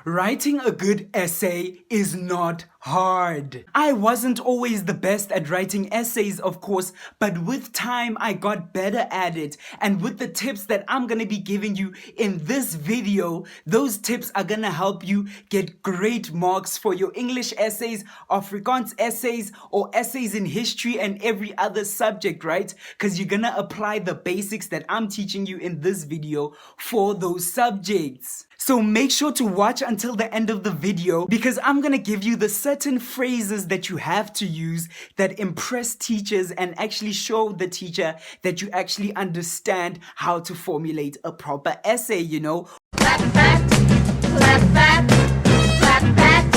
Writing a good essay is not hard. I wasn't always the best at writing essays, of course, but with time I got better at it. And with the tips that I'm gonna be giving you in this video, those tips are gonna help you get great marks for your English essays, Afrikaans essays, or essays in history and every other subject, right? Because you're gonna apply the basics that I'm teaching you in this video for those subjects. So make sure to watch until the end of the video because I'm gonna give you the certain phrases that you have to use that impress teachers and actually show the teacher that you actually understand how to formulate a proper essay, you know. Clap back, clap back, clap back,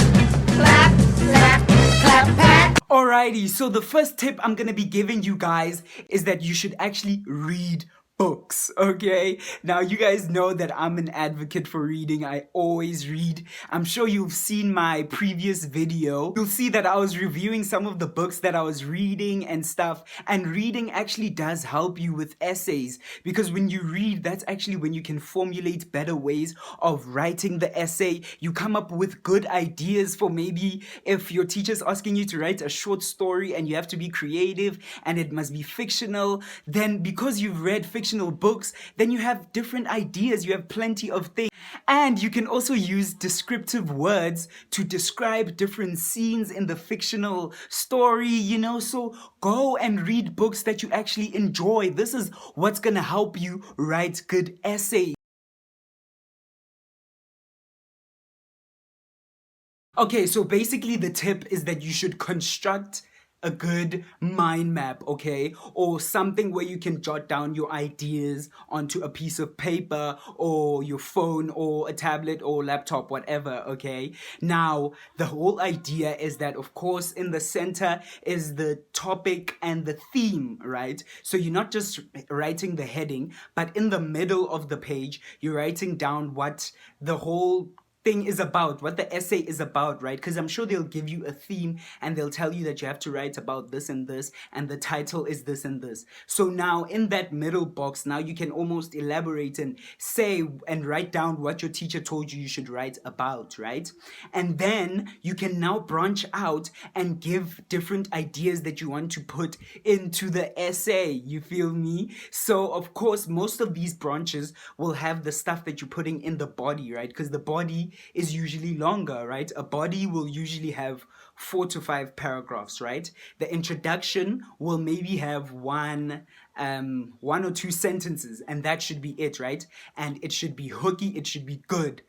clap, clap, clap back. Alrighty, so the first tip I'm gonna be giving you guys is that you should actually read books, okay? Now you guys know that I'm an advocate for reading. I always read. I'm sure you've seen my previous video. You'll see that I was reviewing some of the books that I was reading and stuff, and reading actually does help you with essays because when you read, that's actually when you can formulate better ways of writing the essay. You come up with good ideas for maybe if your teacher's asking you to write a short story and you have to be creative and it must be fictional, then because you've read fictional books, then you have different ideas, you have plenty of things. And you can also use descriptive words to describe different scenes in the fictional story, you know, so go and read books that you actually enjoy. This is what's gonna help you write good essays. Okay, so basically the tip is that you should construct a good mind map, okay? Or something where you can jot down your ideas onto a piece of paper or your phone or a tablet or laptop, whatever, okay? Now, the whole idea is that, of course, in the center is the topic and the theme, right? So you're not just writing the heading, but in the middle of the page, you're writing down what the whole thing is about, what the essay is about, right? Because I'm sure they'll give you a theme and they'll tell you that you have to write about this and this and the title is this and this. So now in that middle box, now you can almost elaborate and say and write down what your teacher told you should write about, right? And then you can now branch out and give different ideas that you want to put into the essay, you feel me? So of course most of these branches will have the stuff that you're putting in the body, right? Because the body is usually longer, right? A body will usually have 4 to 5 paragraphs, right? The introduction will maybe have one or two sentences, and that should be it, right? And it should be hooky, it should be good.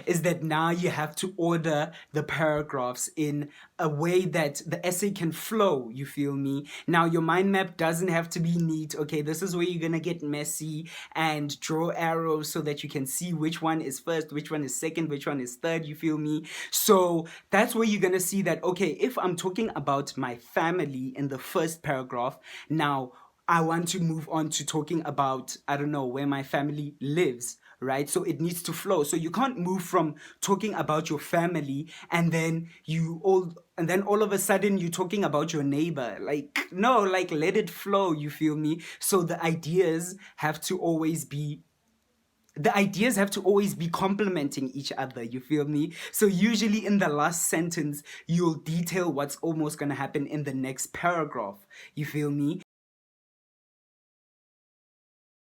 Is that now you have to order the paragraphs in a way that the essay can flow, you feel me? Now your mind map doesn't have to be neat, okay? This is where you're gonna get messy and draw arrows so that you can see which one is first, which one is second, which one is third, you feel me? So that's where you're gonna see that, okay, if I'm talking about my family in the first paragraph, now I want to move on to talking about, I don't know, where my family lives, right? So it needs to flow. So you can't move from talking about your family and then all of a sudden you're talking about your neighbor. Like, no, like let it flow, you feel me? So the ideas have to always be complementing each other, you feel me? So usually in the last sentence, you'll detail what's almost gonna happen in the next paragraph, you feel me?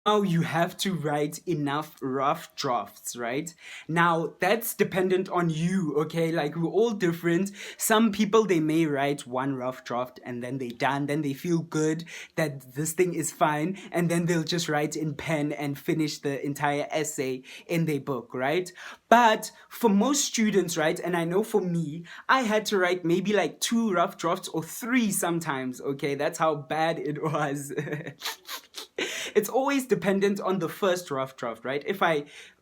Now you have to write enough rough drafts, right? Now that's dependent on you, okay? Like we're all different. Some people, they may write one rough draft and then they're done, then they feel good that this thing is fine, and then they'll just write in pen and finish the entire essay in their book, right? But for most students, right, and I know for me, I had to write maybe like 2 rough drafts or 3 sometimes, okay? That's how bad it was. It's always dependent on the first rough draft, right?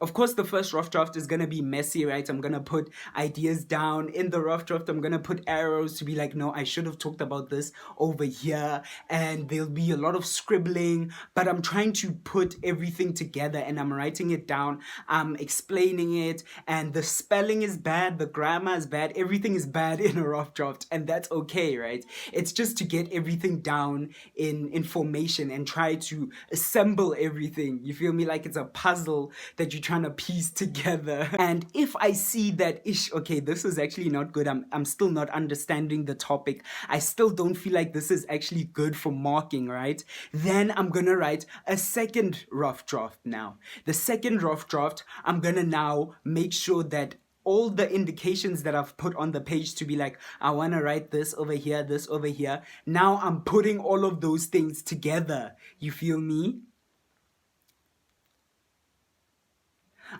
Of course, the first rough draft is gonna be messy, right? I'm gonna put ideas down in the rough draft. I'm gonna put arrows to be like, no, I should have talked about this over here. And there'll be a lot of scribbling, but I'm trying to put everything together and I'm writing it down. I'm explaining it, and the spelling is bad, the grammar is bad, everything is bad in a rough draft, and that's okay, right? It's just to get everything down in information and try to assemble everything everything. You feel me? Like it's a puzzle that you're trying to piece together. And if I see that, okay, this is actually not good. I'm still not understanding the topic. I still don't feel like this is actually good for marking, right? Then I'm gonna write a second rough draft now. The second rough draft, I'm gonna now make sure that all the indications that I've put on the page to be like, I want to write this over here, this over here. Now I'm putting all of those things together. You feel me?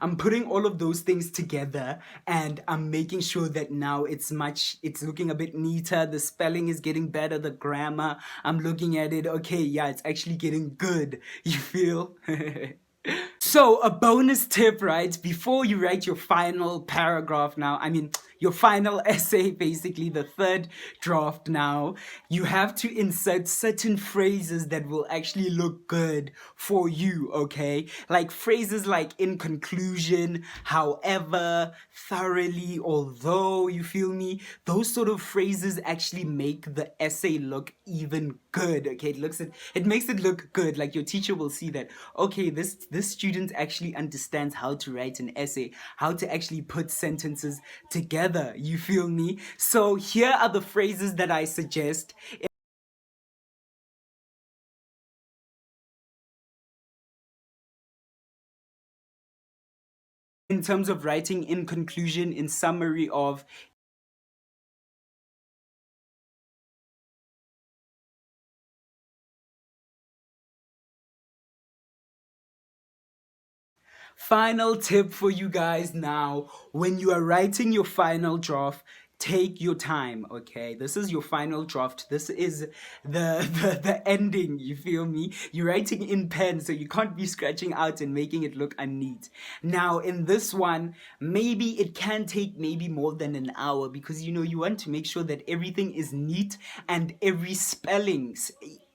I'm putting all of those things together and I'm making sure that now it's looking a bit neater. The spelling is getting better, the grammar. I'm looking at it. Okay, yeah, it's actually getting good. You feel? So a bonus tip, right? Before you write your final paragraph now, I mean, your final essay, basically the third draft now, you have to insert certain phrases that will actually look good for you, okay? Like phrases like in conclusion, however, thoroughly, although, you feel me? Those sort of phrases actually make the essay look even good, okay? It makes it look good. Like your teacher will see that, okay, this student actually understands how to write an essay, how to actually put sentences together. You feel me? So here are the phrases that I suggest in terms of writing in conclusion, in summary of, final tip for you guys now, when you are writing your final draft, take your time, okay? This is your final draft. This is the ending, you feel me? You're writing in pen, so you can't be scratching out and making it look unneat. Now, in this one, maybe it can take maybe more than an hour because, you know, you want to make sure that everything is neat and every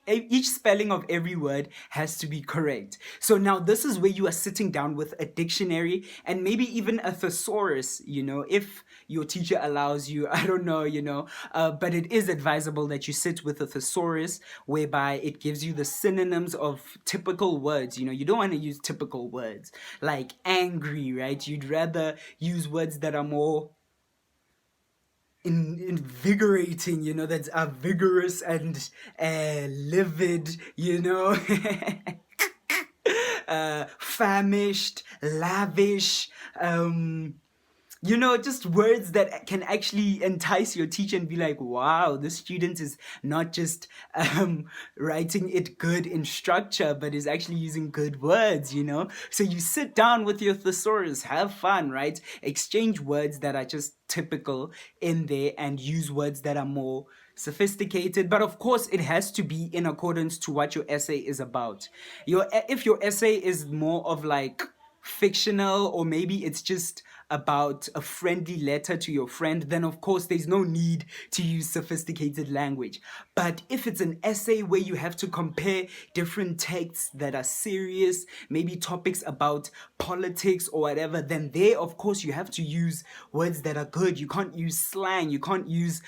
each spelling of every word has to be correct. So now this is where you are sitting down with a dictionary and maybe even a thesaurus, you know, if your teacher allows you, I don't know, you know, but it is advisable that you sit with a thesaurus whereby it gives you the synonyms of typical words. You know, you don't want to use typical words like angry, right? You'd rather use words that are more invigorating, you know, that are vigorous and livid, you know. Famished, lavish, you know, just words that can actually entice your teacher and be like, wow, this student is not just writing it good in structure, but is actually using good words, you know? So you sit down with your thesaurus, have fun, right? Exchange words that are just typical in there and use words that are more sophisticated, but of course it has to be in accordance to what your essay is about. If your essay is more of like fictional, or maybe it's just about a friendly letter to your friend, then of course there's no need to use sophisticated language. But if it's an essay where you have to compare different texts that are serious, maybe topics about politics or whatever, then there of course you have to use words that are good. You can't use slang, you can't use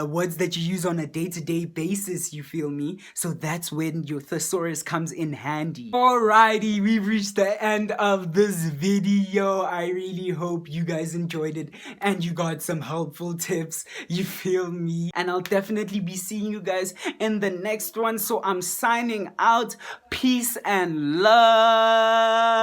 words that you use on a day-to-day basis, you feel me? So that's when your thesaurus comes in handy. Alrighty, we've reached the end of this video. I really hope you guys enjoyed it and you got some helpful tips, you feel me? And I'll definitely be seeing you guys in the next one. So I'm signing out. Peace and love.